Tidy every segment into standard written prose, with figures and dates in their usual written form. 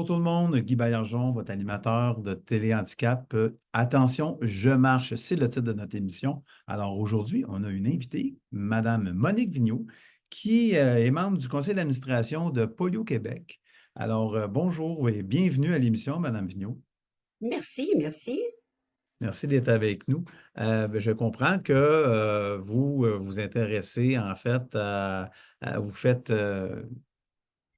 Bonjour tout le monde, Guy Baillargeon, votre animateur de Téléhandicap. Attention, je marche, c'est le titre de notre émission. Alors aujourd'hui, on a une invitée, Madame Monique Vigneault, qui est membre du conseil d'administration de Polio Québec. Alors bonjour et bienvenue à l'émission, Madame Vigneault. Merci, merci. Merci d'être avec nous. Je comprends que vous vous intéressez en fait vous faites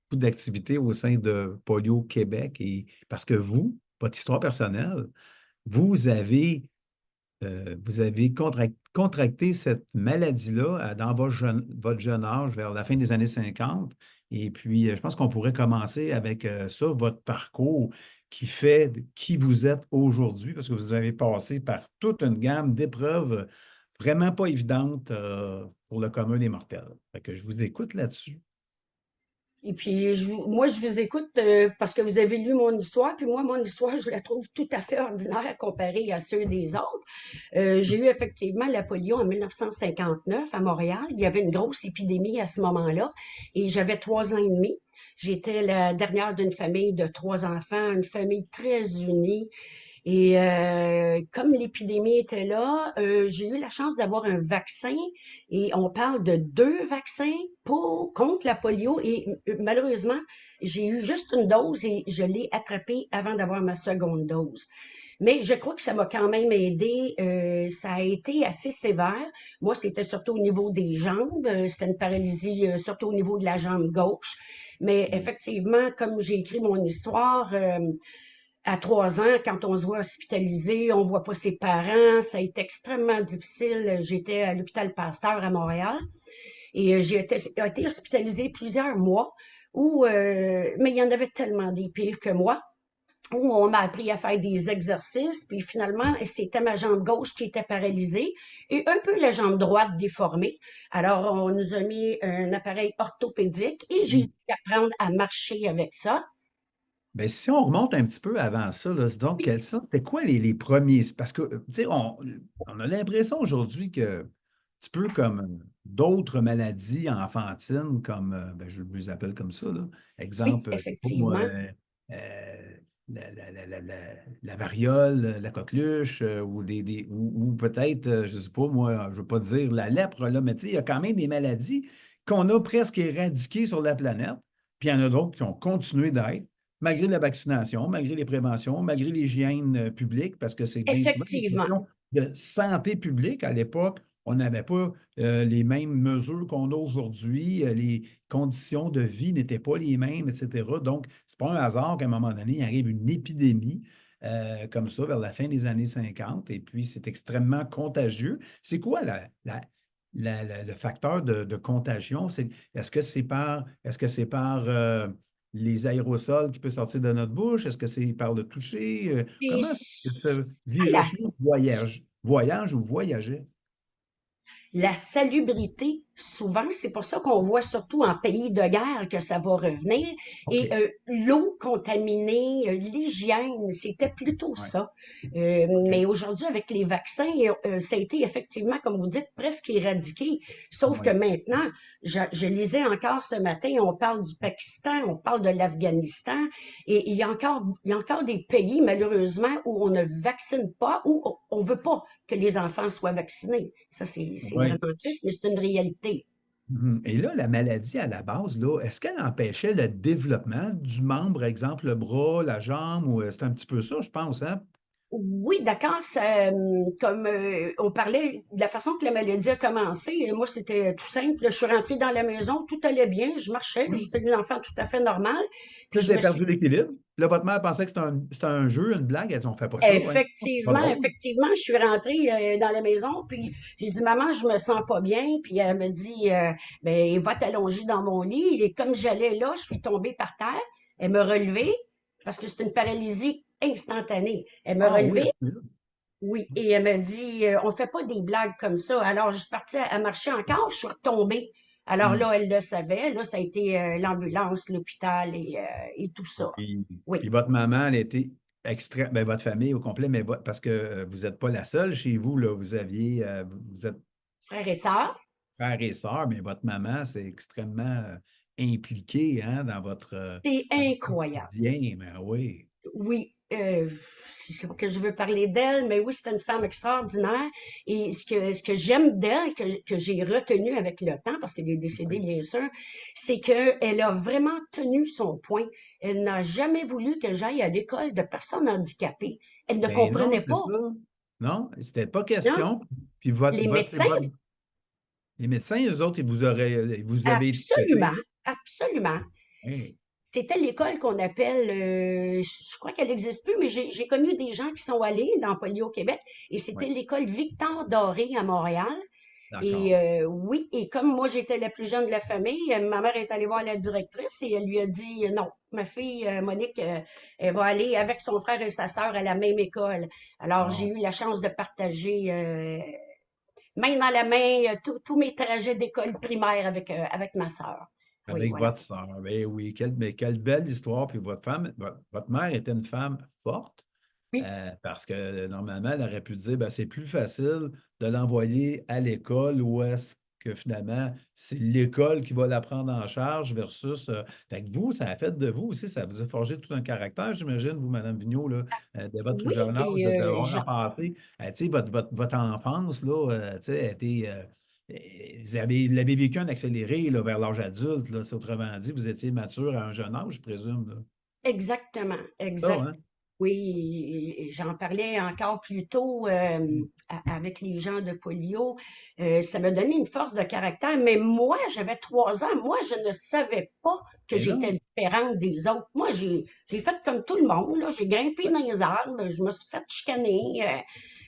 beaucoup d'activités au sein de Polio Québec et parce que vous, votre histoire personnelle, vous avez, vous avez contracté cette maladie-là dans votre jeune âge, vers la fin des années 50. Et puis, je pense qu'on pourrait commencer avec ça, votre parcours qui fait qui vous êtes aujourd'hui, parce que vous avez passé par toute une gamme d'épreuves vraiment pas évidentes pour le commun des mortels. Fait que je vous écoute là-dessus. Et puis, moi, je vous écoute parce que vous avez lu mon histoire, puis moi, mon histoire, je la trouve tout à fait ordinaire comparée à ceux des autres. J'ai eu effectivement la polio en 1959 à Montréal. Il y avait une grosse épidémie à ce moment-là et j'avais 3 ans et demi. J'étais la dernière d'une famille de 3 enfants, une famille très unie. Et comme l'épidémie était là, j'ai eu la chance d'avoir un vaccin et on parle de 2 vaccins contre la polio et malheureusement, j'ai eu juste une dose et je l'ai attrapée avant d'avoir ma seconde dose. Mais je crois que ça m'a quand même aidé. Ça a été assez sévère. Moi, c'était surtout au niveau des jambes. C'était une paralysie surtout au niveau de la jambe gauche. Mais effectivement, comme j'ai écrit mon histoire, à 3 ans, quand on se voit hospitalisé, on voit pas ses parents, ça a été extrêmement difficile. J'étais à l'hôpital Pasteur à Montréal et j'ai été hospitalisée plusieurs mois mais il y en avait tellement des pires que moi, où on m'a appris à faire des exercices, puis finalement, c'était ma jambe gauche qui était paralysée et un peu la jambe droite déformée. Alors, on nous a mis un appareil orthopédique et j'ai dû apprendre à marcher avec ça. Ben, si on remonte un petit peu avant ça, là, donc, c'était quoi les premiers? Parce que, tu sais, on a l'impression aujourd'hui que, un petit peu comme d'autres maladies enfantines, comme, ben, je les appelle comme ça, là. Oui, Exemple, je sais pas moi, effectivement. la variole, la coqueluche, ou peut-être, je ne sais pas, moi, je ne veux pas dire la lèpre, là, mais tu sais, il y a quand même des maladies qu'on a presque éradiquées sur la planète, puis il y en a d'autres qui ont continué d'être malgré la vaccination, malgré les préventions, malgré l'hygiène publique, parce que c'est bien souvent une Effectivement. question de santé publique. À l'époque, on n'avait pas les mêmes mesures qu'on a aujourd'hui. Les conditions de vie n'étaient pas les mêmes, etc. Donc, c'est pas un hasard qu'à un moment donné, il arrive une épidémie comme ça vers la fin des années 50, et puis c'est extrêmement contagieux. C'est quoi le facteur de contagion? Est-ce que c'est par les aérosols qui peuvent sortir de notre bouche? Est-ce que c'est par le toucher? C'est Comment est-ce que ce la, virus-là voyage ou voyageait? la salubrité, souvent, c'est pour ça qu'on voit surtout en pays de guerre que ça va revenir. OK. Et l'eau contaminée, l'hygiène, c'était plutôt Ouais. ça. OK. Mais aujourd'hui, avec les vaccins, ça a été effectivement, comme vous dites, presque éradiqué. Sauf que Oui. maintenant, je lisais encore ce matin, on parle du Pakistan, on parle de l'Afghanistan, et il y a encore des pays, malheureusement, où on ne vaccine pas, où on ne veut pas que les enfants soient vaccinés. Ça, c'est Oui. vraiment triste, mais c'est une réalité. Mhm. Et là, la maladie à la base, là, est-ce qu'elle empêchait le développement du membre, exemple le bras, la jambe, ou c'est un petit peu ça, je pense, hein? Oui, d'accord. Comme on parlait de la façon que la maladie a commencé, moi, c'était tout simple. Je suis rentrée dans la maison, tout allait bien, je marchais, Oui. j'étais une enfant tout à fait normale. Puis Puis là, je vous me avez suis perdu l'équilibre. Là, votre mère pensait que c'était un jeu, une blague. Elle dit, on fait pas ça, ouais. C'est pas effectivement, drôle. effectivement, je suis rentrée dans la maison, puis j'ai dit, maman, je me sens pas bien. Puis elle me dit, ben, va t'allonger dans mon lit. Et comme j'allais là, je suis tombée par terre. Elle me relevée, parce que c'est une paralysie instantanée. Elle me Ah oui, à relevée. ce moment-là. Oui, et elle me dit, on fait pas des blagues comme ça. Alors, je suis partie à marcher encore, je suis retombée. Alors Hmm. là, elle le savait. Là, ça a été l'ambulance, l'hôpital et tout ça. Puis, Oui, puis votre maman, elle était ben, votre famille au complet, mais parce que vous n'êtes pas la seule chez vous, là, vous êtes frères et sœurs. frères et sœurs, mais votre maman, c'est extrêmement impliquée, hein, C'est dans votre incroyable. quotidien. Ben oui. Oui, je sais pas que je veux parler d'elle, mais oui, c'est une femme extraordinaire. Et ce que j'aime d'elle, que j'ai retenu avec le temps, parce qu'elle est décédée, Oui. bien sûr, c'est qu'elle a vraiment tenu son point. Elle n'a jamais voulu que j'aille à l'école de personnes handicapées. Elle ne Ben non, comprenait c'est pas. ça. Non, c'était pas Non, question. Puis les médecins, les médecins, eux autres, ils vous avaient absolument, étiqueté. absolument. Hey, C'était l'école qu'on appelle, je crois qu'elle n'existe plus, mais j'ai connu des gens qui sont allés dans Poly au Québec, et c'était oui, l'école Victor Doré à Montréal. Et d'accord. oui, et comme moi j'étais la plus jeune de la famille, ma mère est allée voir la directrice et elle lui a dit non, ma fille Monique, elle va aller avec son frère et sa sœur à la même école. Alors j'ai Bon. eu la chance de partager main dans la main tous mes trajets d'école primaire avec ma sœur. Oui, Avec voilà. votre sœur. Ben oui, mais quelle belle histoire. Puis votre mère était une femme forte. Oui, Parce que normalement, elle aurait pu dire, ben, c'est plus facile de l'envoyer à l'école ou est-ce que finalement, c'est l'école qui va la prendre en charge versus. Fait que vous, ça a fait de vous aussi, ça vous a forgé tout un caractère, j'imagine, vous, Mme Vigneault, là, dès votre oui, jeune âge, et de devoir passer. Tu sais, votre enfance, là, tu sais, a été. Vous l'avez vécu en accéléré là, vers l'âge adulte, là, c'est autrement dit, vous étiez mature à un jeune âge, je présume. Là. exactement, Ça, exact. hein? Oui, j'en parlais encore plus tôt avec les gens de polio. Ça m'a donné une force de caractère, mais moi, j'avais 3 ans. Moi, je ne savais pas que Mais non. j'étais différente des autres. Moi, j'ai fait comme tout le monde, là. J'ai grimpé Ouais. dans les arbres, je me suis fait chicaner.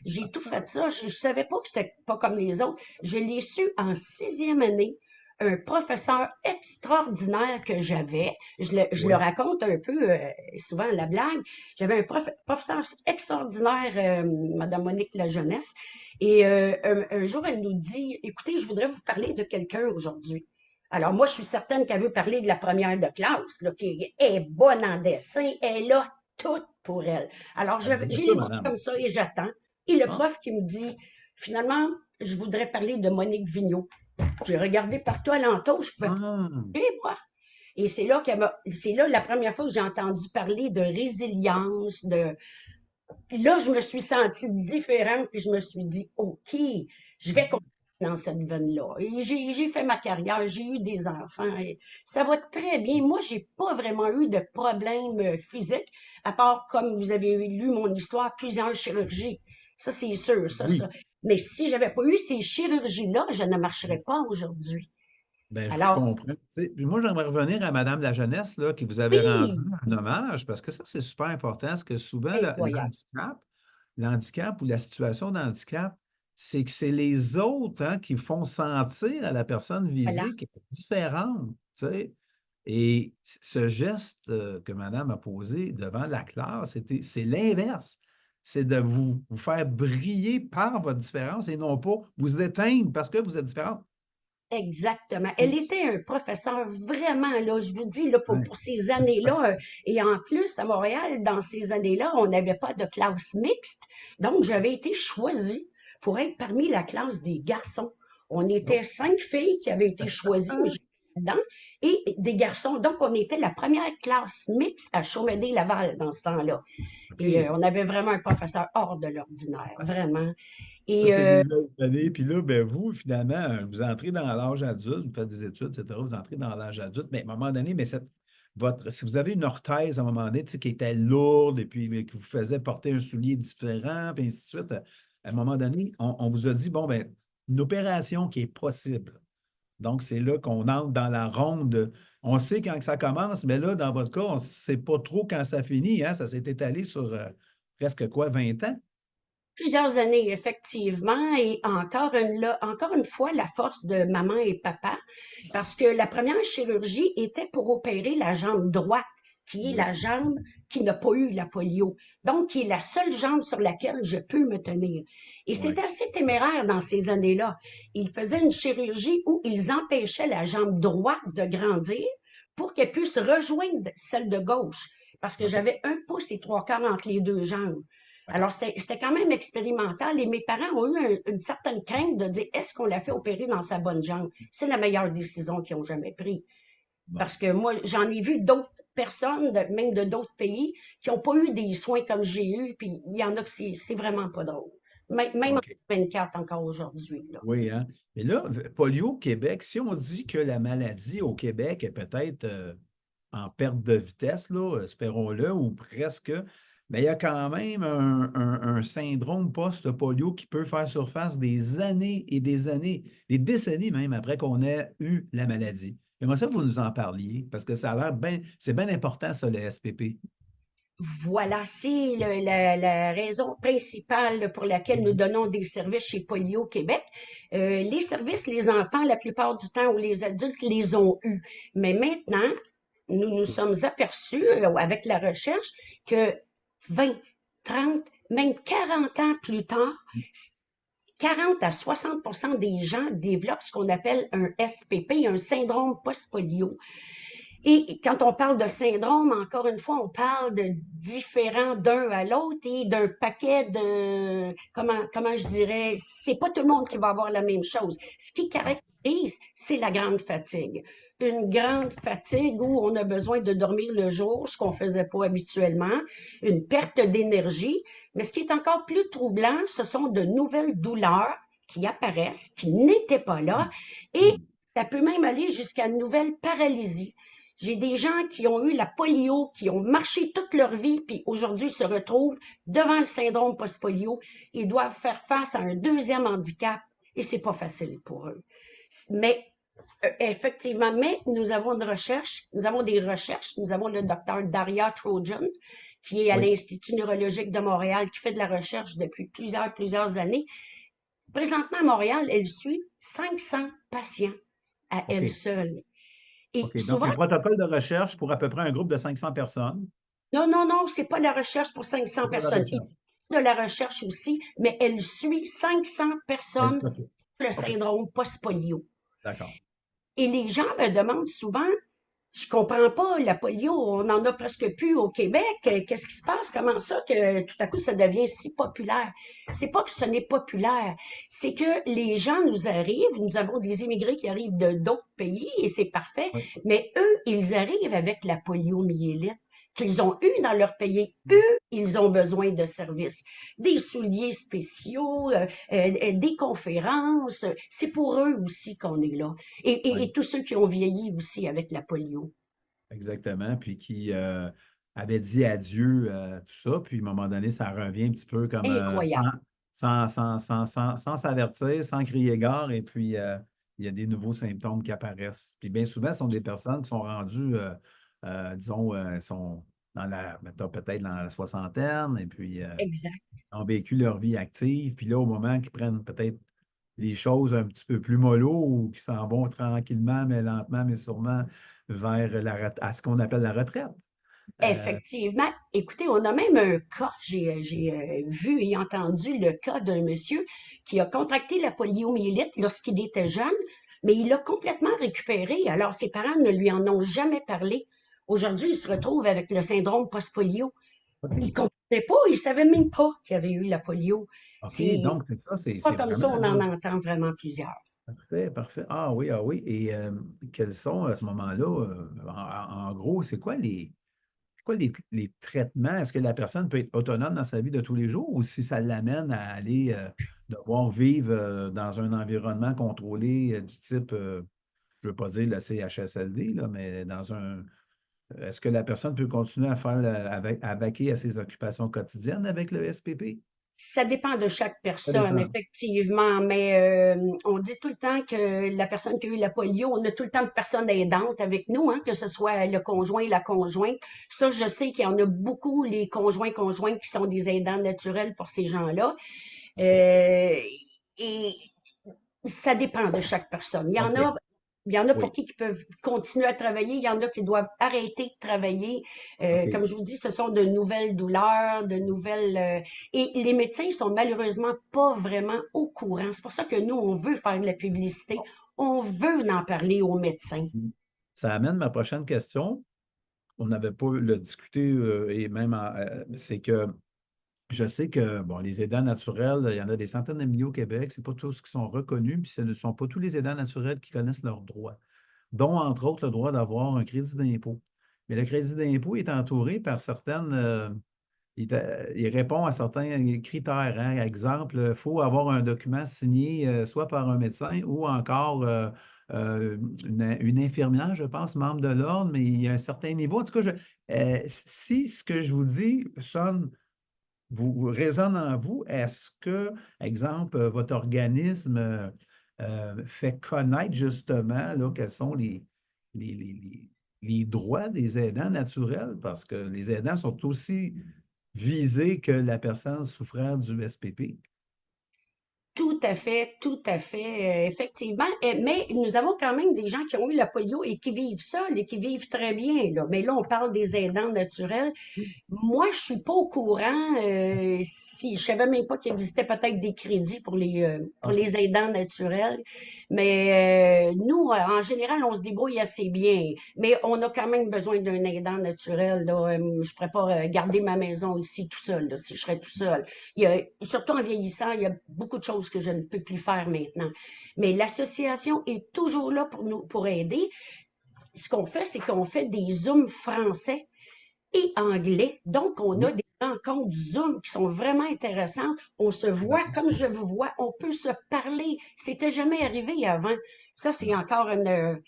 J'ai tout fait ça. Je ne savais pas que j'étais pas comme les autres. Je l'ai su en 6e année. Un professeur extraordinaire que j'avais, je le Oui. raconte un peu souvent à la blague. J'avais un professeur extraordinaire, Madame Monique La Jeunesse, et un jour, elle nous dit, écoutez, je voudrais vous parler de quelqu'un aujourd'hui. Alors moi, je suis certaine qu'elle veut parler de la première de classe, là, qui est bonne en dessin, elle a tout pour elle. Alors, Elle disait j'ai ça, les bras madame. comme ça et j'attends. Et le Ah, prof qui me dit, finalement, je voudrais parler de Monique Vigneault. J'ai regardé partout alentour, je pouvais pas ah, bouger, moi. Et c'est là la première fois que j'ai entendu parler de résilience, puis là, je me suis sentie différente, puis je me suis dit, OK, je vais continuer dans cette veine-là. Et j'ai fait ma carrière, j'ai eu des enfants, et ça va très bien. Moi, j'ai pas vraiment eu de problème physique, à part, comme vous avez lu mon histoire, plusieurs chirurgies. Ça, c'est sûr, ça. oui. Mais si j'avais pas eu ces chirurgies-là, je ne marcherais pas aujourd'hui. Ben, je vous Alors, comprends. Tu sais, puis moi, j'aimerais revenir à Madame la jeunesse, là, qui vous avait rendu oui, un hommage, parce que ça, c'est super important, parce que souvent, incroyable. l'handicap ou la situation d'handicap, c'est que c'est les autres hein, qui font sentir à la personne Voilà. visée qu'elle est différente. Tu sais. Et ce geste que Madame a posé devant la classe, c'est l'inverse. C'est de vous faire briller par votre différence et non pas vous éteindre parce que vous êtes différente. Exactement. Elle Et- était un professeur vraiment, là, je vous dis, là, pour, Ouais. pour ces années-là. Et en plus, à Montréal, dans ces années-là, on n'avait pas de classe mixte. Donc, j'avais été choisie pour être parmi la classe des garçons. On était Oh. 5 filles qui avaient été choisies, mais Ah, j'étais dedans, et des garçons. Donc, on était la première classe mixte à Chaumédé-Laval dans ce temps-là. Et OK. on avait vraiment un professeur hors de l'ordinaire, vraiment. Ça, Et c'est des belles années. Puis là, ben, vous, finalement, vous entrez dans l'âge adulte, vous faites des études, etc. Vous entrez dans l'âge adulte. Mais à un moment donné, si vous avez une orthèse à un moment donné, tu sais, qui était lourde et puis mais qui vous faisait porter un soulier différent, puis ainsi de suite, à un moment donné, on vous a dit, bon, ben, une opération qui est possible. Donc, c'est là qu'on entre dans la ronde. On sait quand que ça commence, mais là, dans votre cas, on ne sait pas trop quand ça finit. Hein? Ça s'est étalé sur presque quoi, 20 ans? plusieurs années, effectivement, et encore une fois, la force de maman et papa, parce que la première chirurgie était pour opérer la jambe droite, qui est Oui, la jambe qui n'a pas eu la polio, donc qui est la seule jambe sur laquelle je peux me tenir. Et oui. c'était assez téméraire dans ces années-là. Ils faisaient une chirurgie où ils empêchaient la jambe droite de grandir pour qu'elle puisse rejoindre celle de gauche, parce que OK. j'avais 1 pouce et 3 quarts entre les deux jambes. OK. Alors, c'était quand même expérimental et mes parents ont eu une certaine crainte de dire est-ce qu'on l'a fait opérer dans sa bonne jambe? C'est la meilleure décision qu'ils ont jamais prise. Bon, Parce que moi, j'en ai vu d'autres personnes, même de d'autres pays, qui n'ont pas eu des soins comme j'ai eu, puis il y en a que c'est vraiment pas drôle. Même en OK. 24 encore aujourd'hui, là. Oui, hein? Mais là, polio au Québec, si on dit que la maladie au Québec est peut-être en perte de vitesse, là, espérons-le, ou presque, mais il y a quand même un syndrome post-polio qui peut faire surface des années et des années, des décennies même après qu'on ait eu la maladie. J'aimerais ça que vous nous en parliez, parce que ça a l'air bien, c'est bien important, ça, le SPP. Voilà, c'est la raison principale pour laquelle nous Mhm. donnons des services chez Polio Québec. Les services, les enfants, la plupart du temps, ou les adultes les ont eus. Mais maintenant, nous nous sommes aperçus avec la recherche que 20, 30, même 40 ans plus tard, 40 à 60 des gens développent ce qu'on appelle un SPP, un syndrome post-polio. Et quand on parle de syndrome, encore une fois, on parle de différents d'un à l'autre et d'un paquet de, comment je dirais, c'est pas tout le monde qui va avoir la même chose. Ce qui Non. caractérise, c'est la grande fatigue. Une grande fatigue où on a besoin de dormir le jour, ce qu'on faisait pas habituellement, une perte d'énergie. Mais ce qui est encore plus troublant, ce sont de nouvelles douleurs qui apparaissent, qui n'étaient pas là, et Mhm. ça peut même aller jusqu'à une nouvelle paralysie. J'ai des gens qui ont eu la polio, qui ont marché toute leur vie, puis aujourd'hui se retrouvent devant le syndrome post-polio. Ils doivent faire face à un deuxième handicap et c'est pas facile pour eux. Mais effectivement, mais nous avons une recherche, nous avons des recherches, nous avons le docteur Daria Trojan, qui est à Oui, l'Institut neurologique de Montréal, qui fait de la recherche depuis plusieurs années. Présentement, à Montréal, elle suit 500 patients à elle OK. seule. Et OK. Donc, souvent, un protocole de recherche pour à peu près un groupe de 500 personnes. non, non, non, c'est pas de la recherche pour 500 C'est pas de la personnes. Il recherche. y a de la recherche aussi, mais elle suit 500 personnes OK. pour le OK. syndrome post-polio. D'accord. Et les gens me demandent souvent, je comprends pas, la polio, on en a presque plus au Québec. Qu'est-ce qui se passe? Comment ça que tout à coup ça devient si populaire? C'est pas que ce n'est populaire, c'est que les gens nous arrivent, nous avons des immigrés qui arrivent de d'autres pays et c'est parfait, Oui. mais eux, ils arrivent avec la poliomyélite qu'ils ont eu dans leur pays. Eux, ils ont besoin de services, des souliers spéciaux, des conférences. C'est pour eux aussi qu'on est là. Et Oui. tous ceux qui ont vieilli aussi avec la polio. Exactement. Puis qui avait dit adieu à tout ça. Puis à un moment donné, ça revient un petit peu comme Incroyable. sans s'avertir, sans crier gare. Et puis, il y a des nouveaux symptômes qui apparaissent. Puis bien souvent, ce sont des personnes qui sont rendues, disons, sont mettons, peut-être dans la soixantaine. Et puis, Exact. ont vécu leur vie active. Puis là, au moment qu'ils prennent peut-être les choses un petit peu plus mollo ou qui s'en vont tranquillement, mais lentement, mais sûrement vers à ce qu'on appelle la retraite. Euh, Effectivement. Écoutez, on a même un cas, j'ai vu et entendu le cas d'un monsieur qui a contracté la poliomyélite lorsqu'il était jeune, mais il l'a complètement récupéré. Alors, ses parents ne lui en ont jamais parlé. Aujourd'hui, il se retrouve avec le syndrome post-polio. Il OK. comprenait pas, il savait même pas qu'il avait eu la polio. OK, C'est donc c'est ça, pas c'est comme vraiment ça, on en là. entend vraiment plusieurs. Parfait, parfait. Ah oui, ah oui. Et quels sont à ce moment-là, en gros, c'est quoi les traitements? Est-ce que la personne peut être autonome dans sa vie de tous les jours ou si ça l'amène à aller devoir vivre dans un environnement contrôlé du type, je ne veux pas dire le CHSLD, là, mais est-ce que la personne peut continuer à faire à vaquer à ses occupations quotidiennes avec le SPP? Ça dépend de chaque Ça personne, dépend. effectivement, mais on dit tout le temps que la personne qui a eu la polio, on a tout le temps de personnes aidantes avec nous, hein, que ce soit le conjoint, la conjointe. Ça, je sais qu'il y en a beaucoup, les conjoints qui sont des aidants naturels pour ces gens-là. OK. Euh, et ça dépend de chaque personne. OK. Il y en a pour Oui. qui peuvent continuer à travailler, il y en a qui doivent arrêter de travailler. OK. Comme je vous dis, ce sont de nouvelles douleurs, de nouvelles... et les médecins sont malheureusement pas vraiment au courant. C'est pour ça que nous, on veut faire de la publicité. On veut en parler aux médecins. Ça amène ma prochaine question. On n'avait pas le discuté et même c'est que je sais que bon, les aidants naturels, il y en a des centaines de milliers au Québec. C'est pas tous qui sont reconnus, puis ce ne sont pas tous les aidants naturels qui connaissent leurs droits. dont entre autres le droit d'avoir un crédit d'impôt. Mais le crédit d'impôt est entouré par certaines, il répond à certains critères, hein. Exemple, il faut avoir un document signé soit par un médecin ou encore une infirmière, je pense, membre de l'ordre, mais il y a un certain niveau. En tout cas, si ce que je vous dis résonne en vous, est-ce que, exemple, votre organisme fait connaître justement là, quels sont les, les- les- les droits des aidants naturels? Parce que les aidants sont aussi visés que la personne souffrant du SPP. Tout à fait, effectivement. Mais nous avons quand même des gens qui ont eu la polio et qui vivent seuls et qui vivent très bien, là. Mais là, on parle des aidants naturels. Moi, je suis pas au courant. Si je savais même pas qu'il existait peut-être des crédits pour OK. les aidants naturels. Mais nous, en général, on se débrouille assez bien. Mais on a quand même besoin d'un aidant naturel. Là. Je pourrais pas garder ma maison ici tout seul, là, si je serais tout seul. Surtout en vieillissant, il y a beaucoup de choses que je ne peux plus faire maintenant. Mais l'association est toujours là pour nous, pour aider. Ce qu'on fait, c'est qu'on fait des Zooms français et anglais. Donc, on a Oui, des rencontres Zoom qui sont vraiment intéressantes. On se voit d'accord. comme je vous vois. On peut se parler. C'était jamais arrivé avant. Ça, c'est Non. encore une,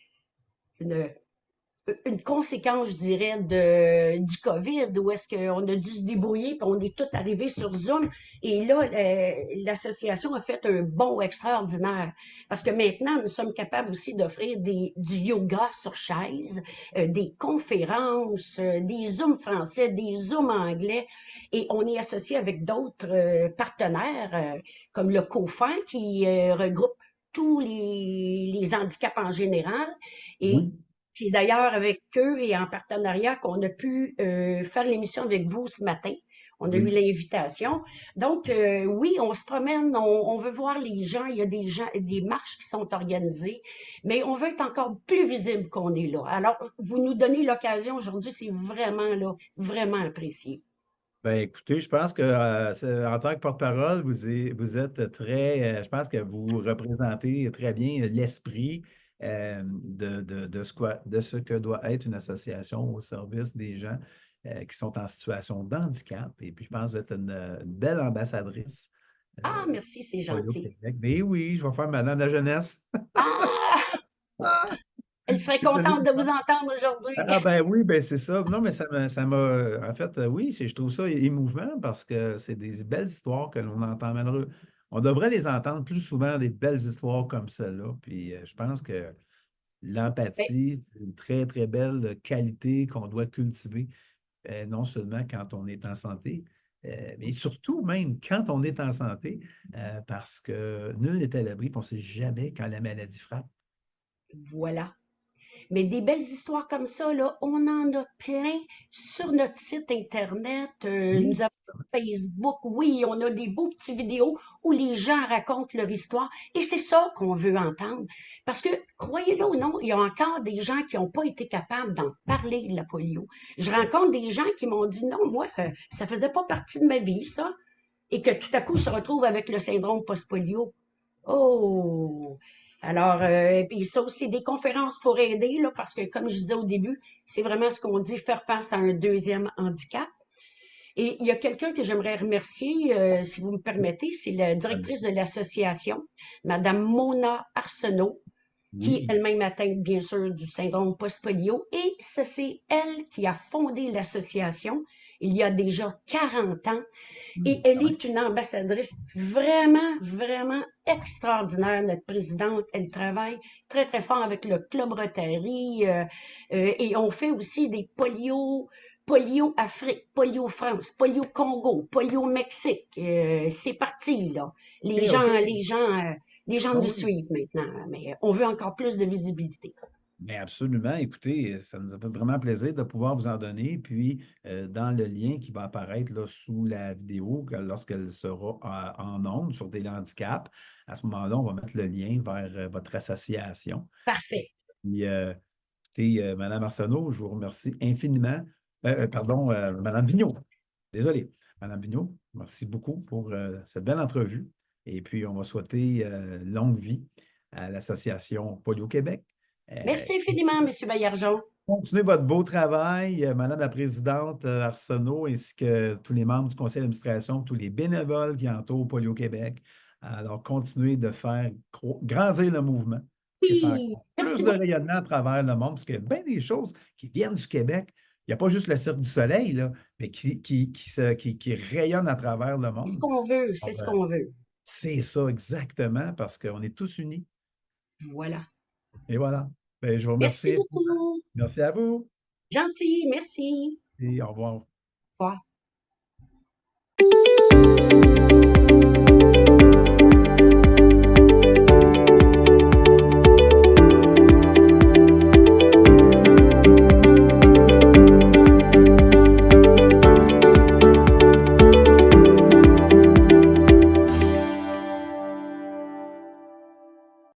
une conséquence, je dirais, du COVID, où est-ce qu'on a dû se débrouiller, puis on est tous arrivés sur Zoom. Et là, l'association a fait un bond extraordinaire. Parce que maintenant, nous sommes capables aussi d'offrir du yoga sur chaise, des conférences, des Zooms français, des Zooms anglais. Et on est associé avec d'autres partenaires, comme le COFIN, qui regroupe tous les handicaps en général. Et Oui. c'est d'ailleurs avec eux et en partenariat qu'on a pu faire l'émission avec vous ce matin. On a eu Oui. l'invitation. Donc, oui, on se promène, on veut voir les gens. Il y a des gens, des marches qui sont organisées, mais on veut être encore plus visible qu'on est là. Alors, vous nous donnez l'occasion aujourd'hui, c'est vraiment là, vraiment apprécié. Ben, écoutez, je pense que en tant que porte-parole, vous êtes très, je pense que vous représentez très bien l'esprit de ce que doit être une association au service des gens qui sont en situation de handicap. Et puis, je pense que vous êtes une belle ambassadrice Ah, euh, merci, c'est pour le gentil. Québec. Mais oui, je vais faire Madame de la jeunesse. Ah, Ah, elle serait désolé. contente de vous entendre aujourd'hui. Ah ben oui, ben c'est ça. Non, mais en fait, oui, je trouve ça émouvant parce que c'est des belles histoires que l'on entend malheureux. On devrait les entendre plus souvent, des belles histoires comme celle-là. Puis je pense que Ben, l'empathie, c'est une très, très belle qualité qu'on doit cultiver, non seulement quand on est en santé, mais surtout même quand on est en santé, parce que nul n'est à l'abri, puis on ne sait jamais quand la maladie frappe. voilà. Mais des belles histoires comme ça, là, on en a plein sur notre site Internet. Oui, Nous avons Facebook, oui, on a des beaux petits vidéos où les gens racontent leur histoire. Et c'est ça qu'on veut entendre. Parce que, croyez-le ou non, il y a encore des gens qui n'ont pas été capables d'en parler de la polio. Je rencontre des gens qui m'ont dit, non, moi, ça faisait pas partie de ma vie, ça. Et que tout à coup, se retrouvent avec le syndrome post-polio. Oh! Alors, puis ça aussi, des conférences pour aider, là, parce que comme je disais au début, c'est vraiment ce qu'on dit, faire face à un deuxième handicap. Et il y a quelqu'un que j'aimerais remercier, si vous me permettez, c'est la directrice de l'association, Madame Mona Arsenault, qui oui. elle-même atteinte, bien sûr, du syndrome post-polio. Et c'est elle qui a fondé l'association il y a déjà 40 ans et elle est une ambassadrice vraiment, vraiment extraordinaire, notre présidente. Elle travaille très, très fort avec le Club Rotary et on fait aussi des polio Afrique, polio France, polio Congo, polio Mexique. C'est parti, là. Les OK, gens, OK. les gens, les gens Ah nous oui. suivent maintenant, mais on veut encore plus de visibilité. Mais absolument. Écoutez, ça nous a fait vraiment plaisir de pouvoir vous en donner. Puis, dans le lien qui va apparaître là, sous la vidéo, lorsqu'elle sera en ondes sur des handicaps, à ce moment-là, on va mettre le lien vers votre association. Et Parfait. puis, écoutez, Mme Arsenault, je vous remercie infiniment. Pardon, Mme Vigneault. Désolé. Mme Vigneault, merci beaucoup pour cette belle entrevue. Et puis, on va souhaiter longue vie à l'Association Polio Québec. Merci infiniment, M. Baillargeon. Continuez votre beau travail, Madame la Présidente Arsenault, ainsi que tous les membres du conseil d'administration, tous les bénévoles qui entourent Polio Québec. Alors, continuez de faire grandir le mouvement, que ça ait Oui, encore merci plus de beaucoup. rayonnement à travers le monde, parce qu'il y a bien des choses qui viennent du Québec. Il n'y a pas juste le Cirque du Soleil, là, mais qui rayonnent à travers le C'est ce monde. qu'on veut, c'est Alors, ce qu'on veut. c'est ça exactement, parce qu'on est tous unis. Voilà. Et voilà. Ben, je vous Merci remercie. beaucoup. Merci à vous Gentil, merci. et au revoir. Au revoir.